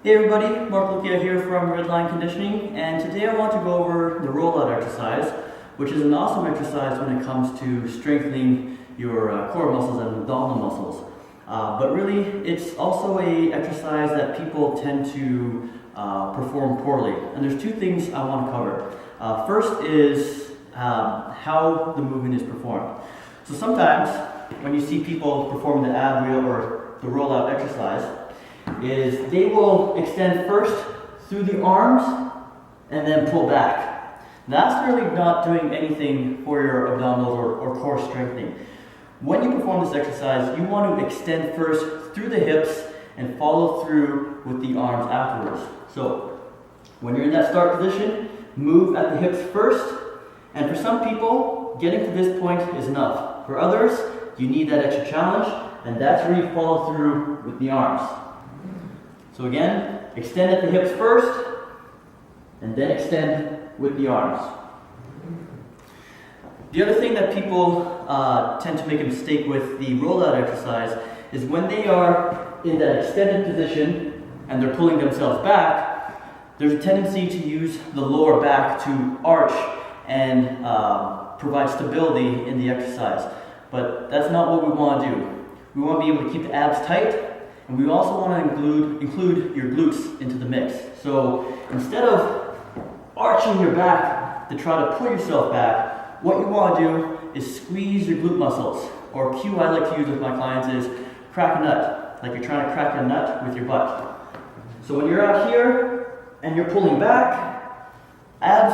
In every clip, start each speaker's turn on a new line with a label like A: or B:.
A: Hey everybody, Mark Lucia here from Redline Conditioning, and today I want to go over the rollout exercise, which is an awesome exercise when it comes to strengthening your core muscles and abdominal muscles. But really, it's also an exercise that people tend to perform poorly. And there's two things I want to cover. First is how the movement is performed. So sometimes when you see people performing the ab wheel or the rollout exercise, is they will extend first through the arms and then pull back. That's really not doing anything for your abdominals or core strengthening. When you perform this exercise, you want to extend first through the hips and follow through with the arms afterwards. So when you're in that start position, move at the hips first, and for some people, getting to this point is enough. For others, you need that extra challenge, and that's where you follow through with the arms. So again, extend at the hips first, and then extend with the arms. The other thing that people tend to make a mistake with the rollout exercise is when they are in that extended position and they're pulling themselves back, there's a tendency to use the lower back to arch and provide stability in the exercise. But that's not what we want to do. We want to be able to keep the abs tight, and we also want to include your glutes into the mix. So instead of arching your back to try to pull yourself back, what you want to do is squeeze your glute muscles. Or cue I like to use with my clients is crack a nut, like you're trying to crack a nut with your butt. So when you're out here and you're pulling back, abs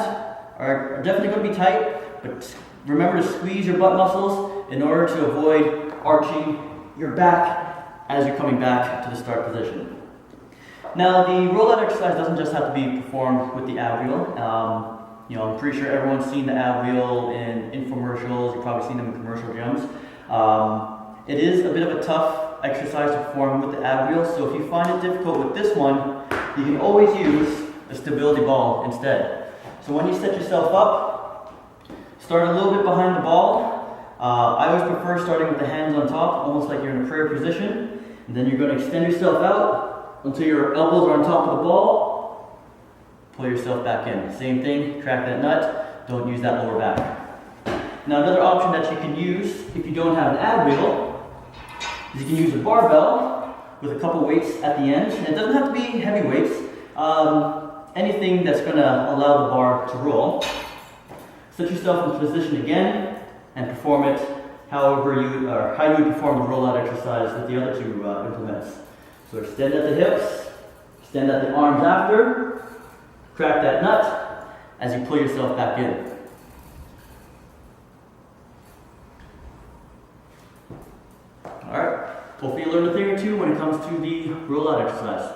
A: are definitely going to be tight, but remember to squeeze your butt muscles in order to avoid arching your back as you're coming back to the start position. Now, the rollout exercise doesn't just have to be performed with the ab wheel. I'm pretty sure everyone's seen the ab wheel in infomercials. You've probably seen them in commercial gyms. It is a bit of a tough exercise to perform with the ab wheel, so if you find it difficult with this one, you can always use a stability ball instead. So when you set yourself up, start a little bit behind the ball. I always prefer starting with the hands on top, almost like you're in a prayer position. And then you're going to extend yourself out until your elbows are on top of the ball. Pull yourself back in. Same thing, crack that nut. Don't use that lower back. Now another option that you can use if you don't have an ab wheel is you can use a barbell with a couple weights at the end. And it doesn't have to be heavy weights. Anything that's going to allow the bar to roll. Set yourself in position again and perform it how you would perform the rollout exercise with the other two implements. So extend at the hips, extend at the arms after, crack that nut as you pull yourself back in. Alright, hopefully you learned a thing or two when it comes to the rollout exercise.